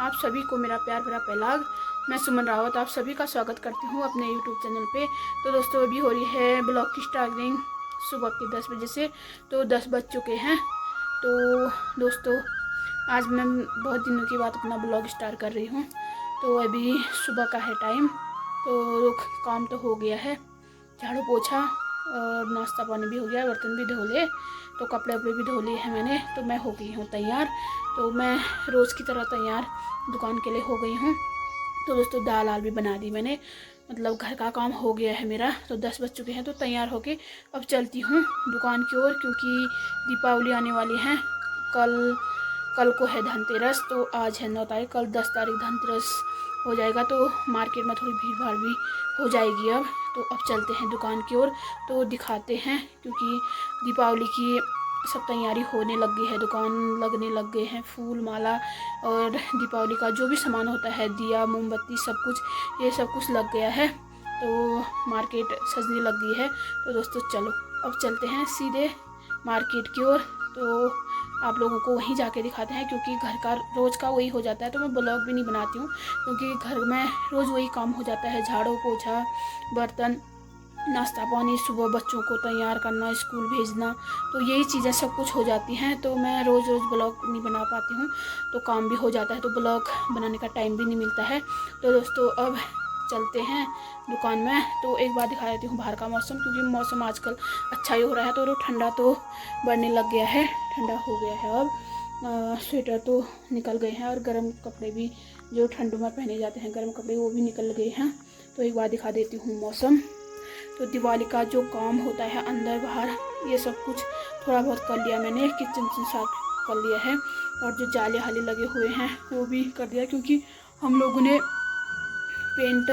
आप सभी को मेरा प्यार भरा पहलाग। मैं सुमन रावत आप सभी का स्वागत करती हूँ अपने यूट्यूब चैनल पे। तो दोस्तों अभी हो रही है ब्लॉग की स्टार्टिंग सुबह के 10 बजे से, तो 10 बज चुके हैं। तो दोस्तों आज मैं बहुत दिनों के बाद अपना ब्लॉग स्टार्ट कर रही हूँ। तो अभी सुबह का है टाइम, तो काम तो हो गया है, झाड़ू पोछा और नाश्ता पानी भी हो गया, बर्तन भी धो ले, तो कपड़े वपड़े भी धो लिए हैं मैंने। तो मैं हो गई हूँ तैयार। तो मैं रोज़ की तरह तैयार दुकान के लिए हो गई हूँ। तो दोस्तों दाल आल भी बना दी मैंने, मतलब घर का काम हो गया है मेरा। तो 10 बज चुके हैं, तो तैयार होके अब चलती हूँ दुकान की ओर, क्योंकि दीपावली आने वाली है। कल को है धनतेरस, तो आज है 9 तारीख, कल 10 तारीख धनतेरस हो जाएगा। तो मार्केट में थोड़ी भीड़ भाड़ भी हो जाएगी अब। तो अब चलते हैं दुकान की ओर, तो दिखाते हैं, क्योंकि दीपावली की सब तैयारी होने लग गई है, दुकान लगने लग गए हैं, फूल माला और दीपावली का जो भी सामान होता है, दिया मोमबत्ती सब कुछ, ये सब कुछ लग गया है। तो मार्केट सजने लग गई है। तो दोस्तों चलो अब चलते हैं सीधे मार्केट की ओर। तो आप लोगों को वहीं जाके दिखाते हैं, क्योंकि घर का रोज़ का वही हो जाता है। तो मैं ब्लॉग भी नहीं बनाती हूँ, क्योंकि घर में रोज़ वही काम हो जाता है, झाड़ू पोछा, बर्तन, नाश्ता पानी, सुबह बच्चों को तैयार करना, स्कूल भेजना, तो यही चीज़ें सब कुछ हो जाती हैं। तो मैं रोज़ ब्लॉग नहीं बना पाती हूँ, तो काम भी हो जाता है, तो ब्लॉग बनाने का टाइम भी नहीं मिलता है। तो दोस्तों अब चलते हैं दुकान में। तो एक बार दिखा देती हूँ बाहर का मौसम, क्योंकि मौसम आजकल अच्छा ही हो रहा है। तो ठंडा तो बढ़ने लग गया है, ठंडा हो गया है अब। स्वेटर तो निकल गए हैं, और गर्म कपड़े भी जो ठंड में पहने जाते हैं, गर्म कपड़े, वो भी निकल गए हैं। तो एक बार दिखा देती हूँ मौसम। तो दिवाली का जो काम होता है अंदर बाहर, ये सब कुछ थोड़ा बहुत कर लिया मैंने, किचन से साफ कर लिया है, और जो जाले हाले लगे हुए हैं वो भी कर दिया, क्योंकि हम लोगों ने पेंट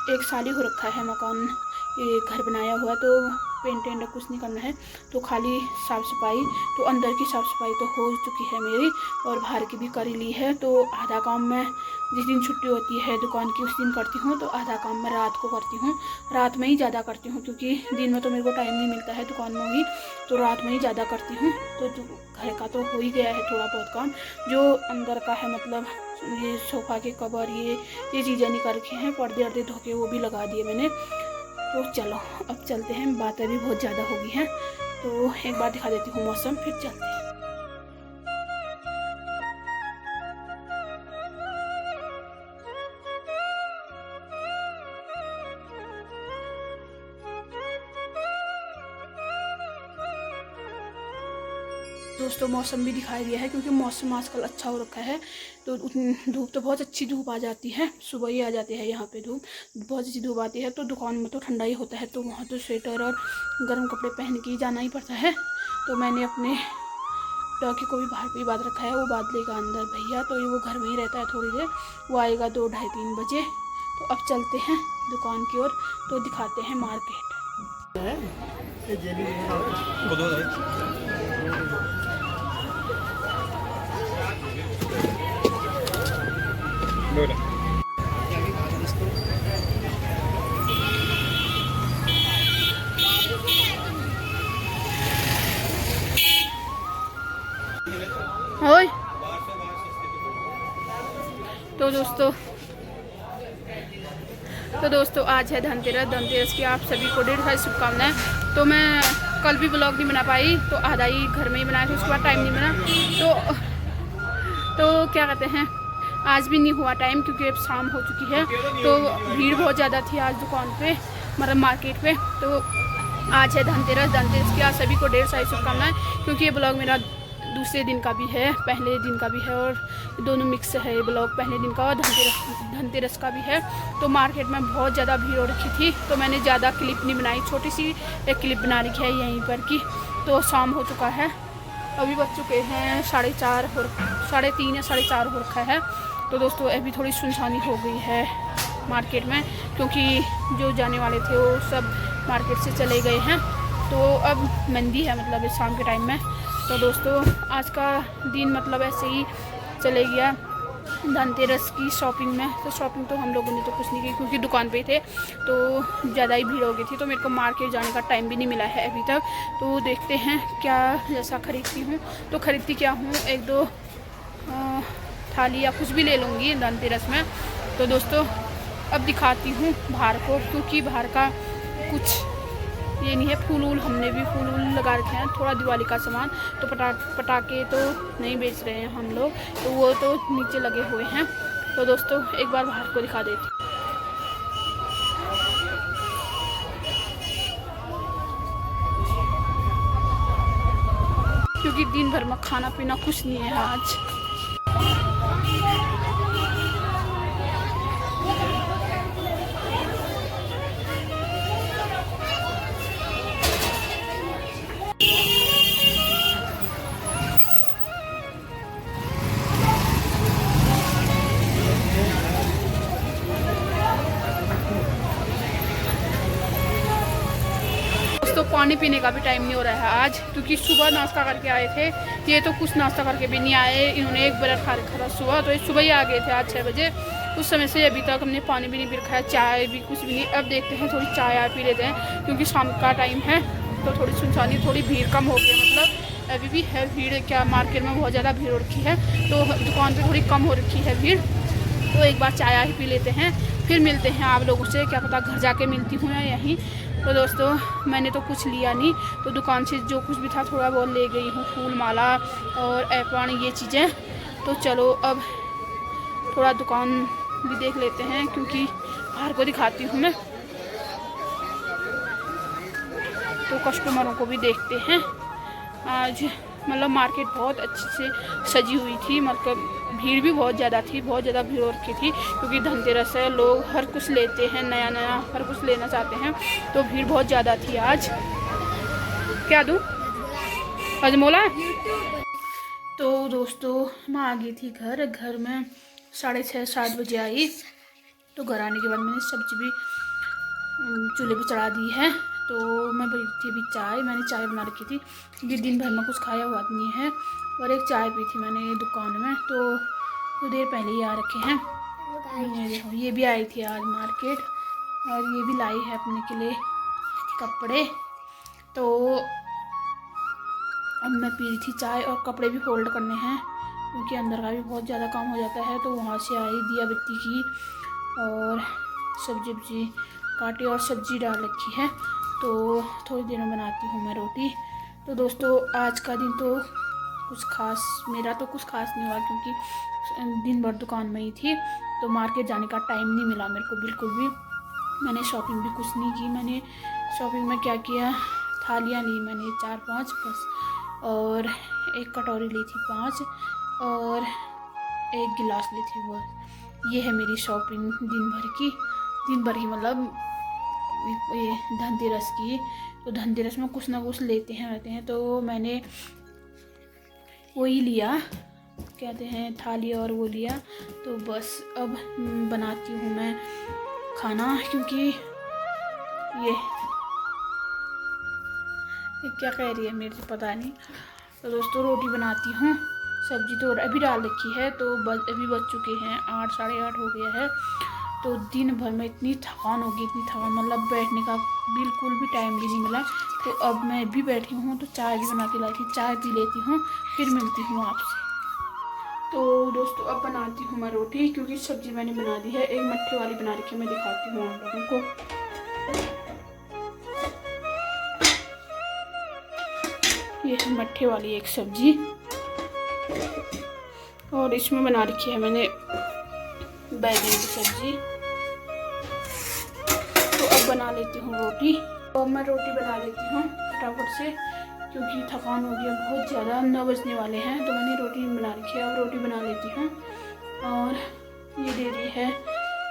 1 साल ही हो रखा है, मकान ये घर बनाया हुआ, तो पेंट वेंट कुछ नहीं करना है, तो खाली साफ़ सफाई। तो अंदर की साफ़ सफाई तो हो चुकी है मेरी, और बाहर की भी कर ली है। तो आधा काम मैं जिस दिन छुट्टी होती है दुकान की उस दिन करती हूँ, तो आधा काम मैं रात को करती हूँ। रात में ही ज़्यादा करती हूँ, क्योंकि दिन में तो मेरे को टाइम नहीं मिलता है दुकान में ही, तो रात में ही ज़्यादा करती हूँ। तो घर का तो हो ही गया है थोड़ा बहुत काम, जो अंदर का है, मतलब ये सोफ़ा के कवर, ये चीज़ें नहीं कर रखी हैं, पर्दे वर्दे धो के वो भी लगा दिए मैंने। तो चलो अब चलते हैं, बातें भी बहुत ज़्यादा हो गई हैं। तो एक बार दिखा देती हूँ मौसम, फिर चलते हैं। दोस्तों मौसम भी दिखाई दिया है, क्योंकि मौसम आजकल अच्छा हो रखा है। तो धूप तो बहुत अच्छी धूप आ जाती है, सुबह ही आ जाती है यहाँ पे धूप, बहुत अच्छी धूप आती है। तो दुकान में तो ठंडा ही होता है, तो वहाँ तो स्वेटर और गर्म कपड़े पहन के ही जाना ही पड़ता है। तो मैंने अपने डॉगी को भी बाहर पे ही बांध रखा है, वो बांध लेगा अंदर भैया, तो ये वो घर में ही रहता है थोड़ी देर, वो आएगा 2, ढाई, 3 बजे। तो अब चलते हैं दुकान की ओर, तो दिखाते हैं मार्केट। ओए तो दोस्तों आज है धनतेरस की आप सभी को ढेर सारी शुभकामनाएं। तो मैं कल भी ब्लॉग नहीं बना पाई, तो आधा ही घर में ही बनाया था, उसके बाद टाइम नहीं बना। तो क्या कहते हैं, आज भी नहीं हुआ टाइम, क्योंकि अब शाम हो चुकी है। तो भीड़ बहुत ज़्यादा थी आज दुकान पे, मतलब मार्केट पे। तो आज है धनतेरस की आप सभी को ढेर सारी शुभकामनाएं, क्योंकि ये ब्लॉग मेरा दूसरे दिन का भी है, पहले दिन का भी है, और दोनों मिक्स है ये ब्लॉग, पहले दिन का और धनतेरस का भी है। तो मार्केट में बहुत ज़्यादा भीड़ हो रखी थी, तो मैंने ज़्यादा क्लिप नहीं बनाई, छोटी सी एक क्लिप बना रखी है यहीं पर की। तो शाम हो चुका है, अभी बज चुके हैं 3:30 और 3:30 या 4:30 हो रखा है। तो दोस्तों अभी थोड़ी सुनसानी हो गई है मार्केट में, क्योंकि जो जाने वाले थे वो सब मार्केट से चले गए हैं। तो अब मंदी है, मतलब इस शाम के टाइम में। तो दोस्तों आज का दिन मतलब ऐसे ही चले गया धनतेरस की शॉपिंग में। तो शॉपिंग तो हम लोगों ने तो कुछ नहीं की, क्योंकि दुकान पे थे, तो ज़्यादा ही भीड़ हो गई थी, तो मेरे को मार्केट जाने का टाइम भी नहीं मिला है अभी तक। तो देखते हैं क्या जैसा ख़रीदती हूँ, तो ख़रीदती क्या हूँ, 1-2 थाली या कुछ भी ले लूँगी धनतेरस में। तो दोस्तों अब दिखाती हूँ बाहर को, क्योंकि बाहर का कुछ ये नहीं है। फूल वूल हमने भी फूल वूल लगा रखे हैं, थोड़ा दिवाली का सामान। तो पटाखे तो नहीं बेच रहे हैं हम लोग, तो वो तो नीचे लगे हुए हैं। तो दोस्तों एक बार बाहर को दिखा देती हूँ। क्योंकि दिन भर में खाना पीना कुछ नहीं है आज। तो पानी पीने का भी टाइम नहीं हो रहा है आज, क्योंकि सुबह नाश्ता करके आए थे। ये तो कुछ नाश्ता करके भी नहीं आए, इन्होंने एक ब्रेड खा रखा था सुबह, तो ये सुबह ही आ गए थे आज 6 बजे। उस समय से अभी तक हमने पानी भी नहीं पी रखा है, चाय भी कुछ भी नहीं। अब देखते हैं थोड़ी चाय पी लेते हैं, क्योंकि शाम का टाइम है तो थोड़ी सुनसानी, थोड़ी भीड़ कम हो गई। मतलब अभी भी है भीड़, क्या मार्केट में बहुत ज़्यादा भीड़ हो रखी है, तो दुकान पर थोड़ी कम हो रखी है भीड़। तो एक बार चाय ही पी लेते हैं, फिर मिलते हैं आप लोगों से। क्या पता घर जाके मिलती हूँ मैं यहीं। तो दोस्तों मैंने तो कुछ लिया नहीं, तो दुकान से जो कुछ भी था थोड़ा बहुत ले गई हूँ, फूल माला और एप्रॉन ये चीज़ें। तो चलो अब थोड़ा दुकान भी देख लेते हैं, क्योंकि बाहर को दिखाती हूँ मैं, तो कस्टमरों को भी देखते हैं। आज मतलब मार्केट बहुत अच्छे से सजी हुई थी, मतलब भीड़ भी बहुत ज़्यादा थी, बहुत ज़्यादा भीड़ हो रखी थी, क्योंकि धनतेरस है, लोग हर कुछ लेते हैं, नया नया हर कुछ लेना चाहते हैं, तो भीड़ बहुत ज़्यादा थी आज। क्या दूँ हजमोला। तो दोस्तों मैं आ गई थी घर में 6:30-7 बजे आई। तो घर आने के बाद मैंने सब्जी भी चूल्हे पे चढ़ा दी है। तो मैं बनी थी अभी चाय, मैंने चाय बना रखी थी, क्योंकि दिन भर में कुछ खाया हुआ नहीं है। और एक चाय पी थी मैंने दुकान में, तो देर पहले ही आ रखे हैं। ये देखो ये भी आई थी आज मार्केट, और ये भी लाई है अपने के लिए कपड़े। तो अब मैं पी रही थी चाय, और कपड़े भी फोल्ड करने हैं, क्योंकि अंदर का भी बहुत ज़्यादा काम हो जाता है। तो वहाँ से आई दिया बत्ती की, और सब्जी काटी और सब्जी डाल रखी है। तो थोड़ी देर में बनाती हूँ मैं रोटी। तो दोस्तों आज का दिन तो कुछ खास, मेरा तो कुछ खास नहीं हुआ, क्योंकि दिन भर दुकान में ही थी, तो मार्केट जाने का टाइम नहीं मिला मेरे को बिल्कुल भी। मैंने शॉपिंग भी कुछ नहीं की। मैंने शॉपिंग में क्या किया, थालियाँ ली मैंने 4-5 बस, और एक कटोरी ली थी 5, और एक गिलास ली थी बस। ये है मेरी शॉपिंग दिन भर की मतलब ये धनतेरस की। तो धनतेरस में कुछ ना कुछ लेते हैं। तो मैंने वही लिया, कहते हैं थाली, और वो लिया। तो बस अब बनाती हूँ मैं खाना, क्योंकि ये क्या कह रही है मेरे से पता नहीं। तो दोस्तों रोटी बनाती हूँ, सब्जी तो अभी डाल रखी है। तो अभी बज चुके हैं 8, 8:30 हो गया है। तो दिन भर में इतनी थकान होगी, मतलब बैठने का बिल्कुल भी टाइम भी नहीं मिला। तो अब मैं भी बैठी हूँ, तो चाय भी बना के लाई थी, चाय पी लेती हूँ, फिर मिलती हूँ आपसे। तो दोस्तों अब बनाती हूँ मैं रोटी, क्योंकि सब्जी मैंने बना दी है। एक मट्ठे वाली बना रखी है, मैं दिखाती हूँ आप लोगों को। ये है मट्ठे वाली एक सब्जी, और इसमें बना रखी है मैंने बैगन की सब्जी। तो अब बना लेती हूँ रोटी। तो मैं रोटी बना लेती हूँ फटाफट से, क्योंकि थकान हो गया बहुत ज़्यादा। 9 बजने वाले हैं, तो मैंने रोटी बना रखी है। अब रोटी बना लेती हूँ, और ये दे रही है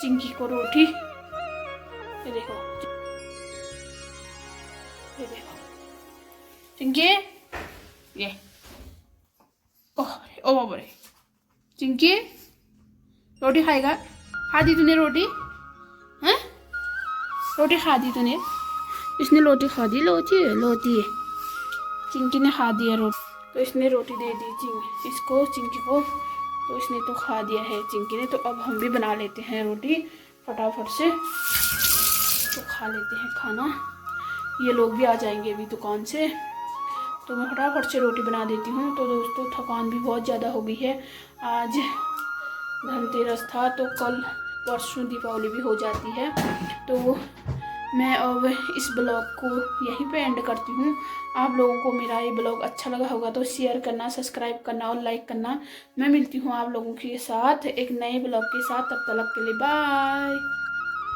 चिंकी को रोटी। ये देखो चिंकी, ये ओ बाबा रे, चिंकी रोटी खाएगा? खा दी तूने रोटी? हैं? रोटी खा दी तूने? इसने रोटी खा दी, लोती चिंकी ने खा दिया रोटी। तो इसने रोटी दे दी चिंकी को, तो इसने तो खा दिया है चिंकी ने। तो अब हम भी बना लेते हैं रोटी फटाफट से, तो खा लेते हैं खाना। ये लोग भी आ जाएंगे अभी दुकान से, तो मैं फटाफट से रोटी बना देती हूँ। तो दोस्तों थकान भी बहुत ज़्यादा हो गई है आज, धनतेरस था, तो कल परसों दीपावली भी हो जाती है। तो मैं अब इस ब्लॉग को यहीं पे एंड करती हूँ। आप लोगों को मेरा ये ब्लॉग अच्छा लगा होगा तो शेयर करना, सब्सक्राइब करना और लाइक करना। मैं मिलती हूँ आप लोगों के साथ एक नए ब्लॉग के साथ। तब तक के लिए बाय।